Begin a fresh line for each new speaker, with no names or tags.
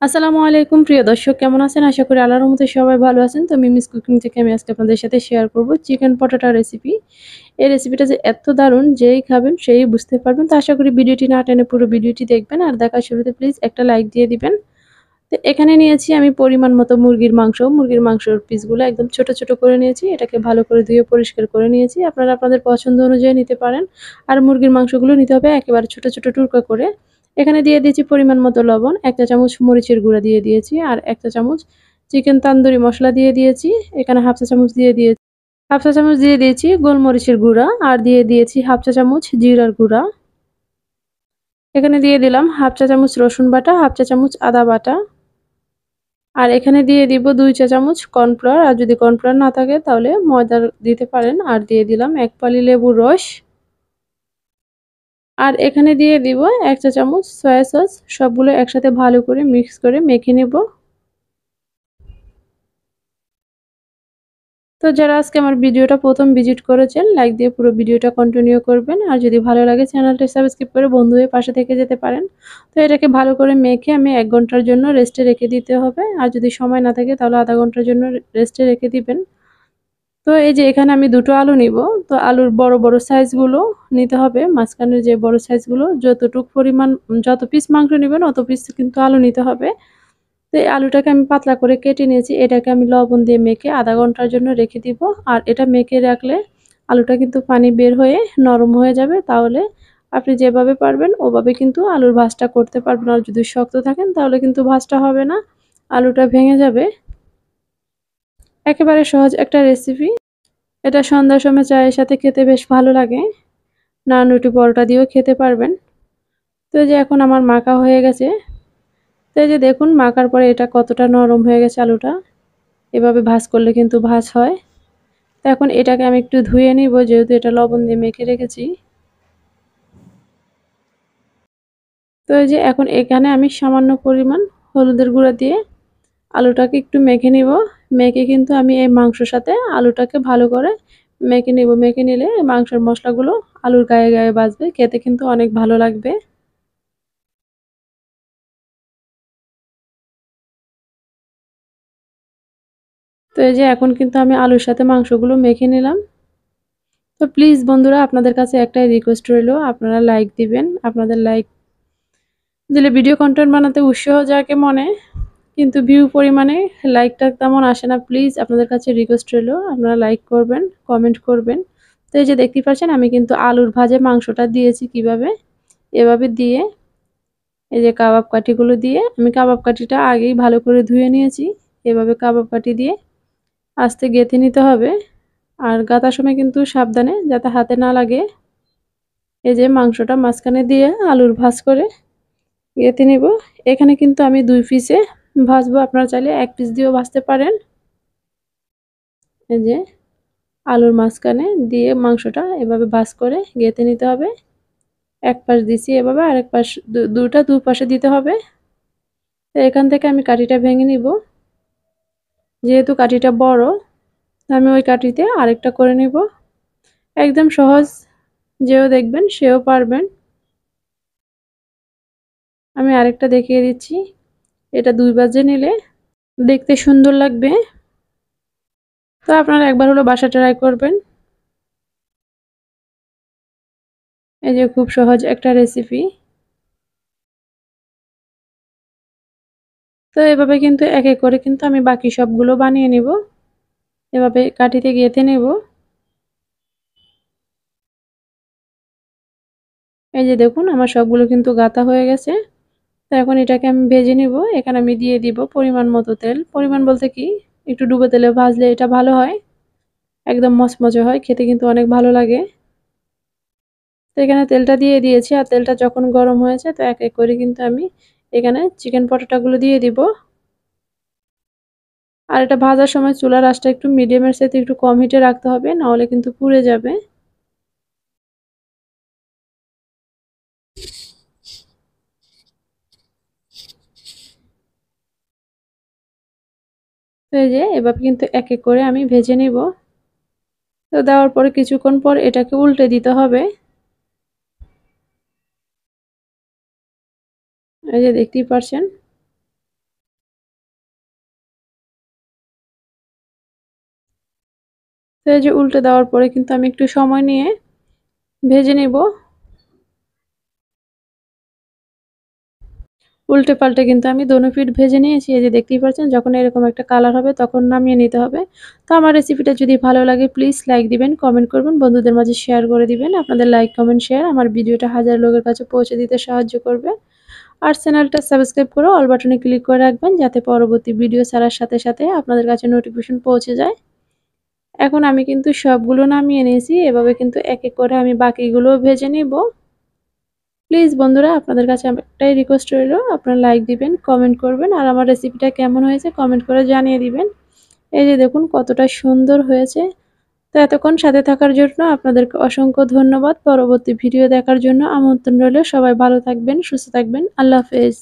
আসসালামু আলাইকুম প্রিয় দর্শক, কেমন আছেন? আশা করি আল্লাহর রহমতে সবাই ভালো আছেন। তো মিমিস কুকিং থেকে আমি আজকে আপনাদের সাথে শেয়ার করব চিকেন পটেটো রেসিপি। এই রেসিপিটা যে এত দারুণ, যেই খাবেন সেই বুঝতে পারবেন। তো আশা করি ভিডিওটি না টেনে পুরো ভিডিওটি দেখবেন, আর দেখার শুরুতে প্লিজ একটা লাইক দিয়ে দিবেন। তো এখানে নিয়েছি আমি পরিমাণ মতো মুরগির মাংস। মুরগির মাংসের পিসগুলো একদম ছোট, ছোট করে নিয়েছি। এটাকে ভালো করে ধুয়ে পরিষ্কার করে নিয়েছি। আপনারা আপনাদের পছন্দ অনুযায়ী নিতে পারেন। আর মুরগির মাংসগুলো নিতে হবে একেবারে ছোট, ছোট টুকরো করে। এখানে দিয়ে দিয়েছি পরিমাণ মতো লবণ, ১ চা চামচ মরিচের গুঁড়া দিয়ে দিয়েছি, আর ১ চা চামচ চিকেন তান্দুরি মসলা দিয়ে দিয়েছি। এখানে 1/2 চা চামচ দিয়ে দিয়েছি 1/2 চা চামচ দিয়ে দিয়েছি গোলমরিচের গুঁড়া, আর দিয়ে দিয়েছি 1/2 চা চামচ জিরার গুঁড়া। এখানে দিয়ে দিলাম 1/2 চা চামচ রসুন বাটা, 1/2 চা চামচ আদা বাটা। আর এখানে দিয়ে দিব ২ চা চামচ কর্নফ্লাওয়ার, আর যদি কর্নফ্লাওয়ার না থাকে তাহলে ময়দা দিতে পারেন। আর দিয়ে দিলাম ১ ফালি লেবুর রস। আর এখানে দিয়ে দিব ১ চা চামচ সয়া সস। সবগুলো একসাথে ভালো করে মিক্স করে মেখে নেব। তো যারা আজকে আমার ভিডিওটা ১ম ভিজিট করেছেন, লাইক দিয়ে পুরো ভিডিওটা কন্টিনিউ করবেন। আর যদি ভালো লাগে চ্যানেলটা সাবস্ক্রাইব করে বন্ধু হয়ে পাশে থেকে যেতে পারেন। তো এটাকে ভালো করে মেখে আমি ১ ঘন্টার জন্য রেস্টে রেখে দিতে হবে। আর যদি সময় না থাকে তাহলে আধা ঘন্টার জন্য রেস্টে রেখে দিবেন। তো এই যে এখানে আমি ২ টো আলু নিব। তো আলুর বড়, বড় সাইজগুলো নিতে হবে। মাঝখানের যে বড় সাইজগুলো যতটুক পরিমাণ যত পিস মাংস নিবেন অত পিস কিন্তু আলু নিতে হবে। তো এই আলুটাকে আমি পাতলা করে কেটে নিয়েছি। এটাকে আমি লবণ দিয়ে মেখে আধা ঘন্টার জন্য রেখে দিব। আর এটা মেখে রাখলে আলুটা কিন্তু পানি বের হয়ে নরম হয়ে যাবে। তাহলে আপনি যেভাবে পারবেন ওভাবে কিন্তু আলুর ভাজটা করতে পারবেন। আর যদি শক্ত থাকেন তাহলে কিন্তু ভাজটা হবে না, আলুটা ভেঙে যাবে। একেবারে সহজ একটা রেসিপি। এটা সন্ধ্যার সময় চায়ের সাথে খেতে বেশ ভালো লাগে। নান, রুটি, পরোটা দিয়েও খেতে পারবেন। তো এই যে এখন আমার মাখা হয়ে গেছে। তো এই যে দেখুন মাখার পরে এটা কতটা নরম হয়ে গেছে আলুটা। এভাবে ভাঁজ করলে কিন্তু ভাঁজ হয়। তো এখন এটাকে আমি একটু ধুয়ে নিব, যেহেতু এটা লবণ দিয়ে মেখে রেখেছি। তো এই যে এখন এখানে আমি সামান্য পরিমাণ হলুদের গুঁড়া দিয়ে আলুটাকে একটু মেখে নিব। মেখে কিন্তু আমি এই মাংসর সাথে আলুটাকে ভালো করে মেখে নিব। মেখে নিলে মাংসের মশলাগুলো আলুর গায়ে, গায়ে বাজবে। খেতে কিন্তু অনেক ভালো লাগবে। তো এই যে এখন কিন্তু আমি আলুর সাথে মাংসগুলো মেখে নিলাম। তো প্লিজ বন্ধুরা, আপনাদের কাছে একটাই রিকোয়েস্ট রইলো, আপনারা লাইক দিবেন। আপনাদের লাইক দিলে ভিডিও কনটেন্ট বানাতে উৎসাহ জাগে মনে, কিন্তু ভিউ পরিমাণে লাইকটা তেমন আসে না। প্লিজ আপনাদের কাছে রিকোয়েস্ট রইলো, আপনারা লাইক করবেন, কমেন্ট করবেন। তো এই যে দেখতেই পাচ্ছেন আমি কিন্তু আলুর ভাজে মাংসটা দিয়েছি কিভাবে, এভাবে দিয়ে এই যে কাবাব কাঠিগুলো দিয়ে আমি কাবাব কাঠিটা আগেই ভালো করে ধুয়ে নিয়েছি। এভাবে কাবাব কাঠি দিয়ে আস্তে গেঁথে নিতে হবে। আর গাঁথার সময় কিন্তু সাবধানে যাতে হাতে না লাগে। এই যে মাংসটা মাঝখানে দিয়ে আলুর ভাঁজ করে গেঁথে নিব। এখানে কিন্তু আমি ২ পিসে ভাজবো, আপনারা চাইলে ১ পিস দিয়েও ভাজতে পারেন। এই যে আলুর মাঝখানে দিয়ে মাংসটা এভাবে ভাঁজ করে গেঁথে নিতে হবে। এক পাশ দিছি এভাবে, আরেক পাশ দুটা দুপাশে দিতে হবে। তো এখান থেকে আমি কাঠিটা ভেঙে নিব। যেহেতু কাঠিটা বড়, আমি ওই কাঠিতে আরেকটা করে নিব। একদম সহজ, যেও দেখবেন সেও পারবেন। আমি আরেকটা দেখিয়ে দিচ্ছি। এটা ২ ভাঁজে নিলে দেখতে সুন্দর লাগবে। তো আপনারা একবার হলো বাসায় ট্রাই করবেন। এই যে খুব সহজ একটা রেসিপি। তো এভাবে কিন্তু এক, এক করে কিন্তু আমি বাকি সবগুলো বানিয়ে নিব। এভাবে কাঠিতে গেঁথে নেব। এই যে দেখুন আমার সবগুলো কিন্তু গাঁথা হয়ে গেছে। তো এখন এটাকে আমি ভেজে নিব। এখানে আমি দিয়ে দিব পরিমাণ মতো তেল। পরিমাণ বলতে কি, একটু ডুবো তেলে ভাজলে এটা ভালো হয়। একদম মচমচে হয়, খেতে কিন্তু অনেক ভালো লাগে। তো এখানে তেলটা দিয়ে দিয়েছি, আর তেলটা যখন গরম হয়েছে তো এক, এক করে কিন্তু আমি এখানে চিকেন পটেটোগুলো দিয়ে দিব। আর এটা ভাজার সময় চুলার আঁচটা একটু মিডিয়ামের চাইতে একটু কম হিটে রাখতে হবে, না হলে কিন্তু পুড়ে যাবে। তো এই যে এভাবে কিন্তু এক, এক করে আমি ভেজে নিব। তো দেওয়ার পরে কিছুক্ষণ পর এটাকে উল্টে দিতে হবে। এই যে দেখতেই পারছেন। তো এই যে উল্টে দেওয়ার পরে কিন্তু আমি একটু সময় নিয়ে ভেজে নেব। উল্টে পাল্টে কিন্তু আমি দোনো পিঠ ভেজে নিয়েছি। এই যে দেখতেই পাচ্ছেন, যখন এরকম একটা কালার হবে তখন নামিয়ে নিতে হবে। তো আমার রেসিপিটা যদি ভালো লাগে প্লিজ লাইক দিবেন, কমেন্ট করবেন, বন্ধুদের মাঝে শেয়ার করে দিবেন। আপনাদের লাইক, কমেন্ট, শেয়ার আমার ভিডিওটা হাজার লোকের কাছে পৌঁছে দিতে সাহায্য করবে। আর চ্যানেলটা সাবস্ক্রাইব করে অল বাটনে ক্লিক করে রাখবেন, যাতে পরবর্তী ভিডিও ছাড়ার সাথে সাথে আপনাদের কাছে নোটিফিকেশন পৌঁছে যায়। এখন আমি কিন্তু সবগুলো নামিয়ে নিয়েছি। এভাবে কিন্তু এক এক করে আমি বাকিগুলোও ভেজে নিব। প্লিজ বন্ধুরা, আপনাদের কাছে একটাই রিকোয়েস্ট রইল, আপনারা লাইক দিবেন, কমেন্ট করবেন আর আমার রেসিপিটা কেমন হয়েছে কমেন্ট করে জানিয়ে দিবেন। এই যে দেখুন কতটা সুন্দর হয়েছে। তো এতক্ষণ সাথে থাকার জন্য আপনাদেরকে অসংখ্য ধন্যবাদ। পরবর্তী ভিডিও দেখার জন্য আমন্ত্রণ রইল। সবাই ভালো থাকবেন, সুস্থ থাকবেন। আল্লাহ হাফেজ।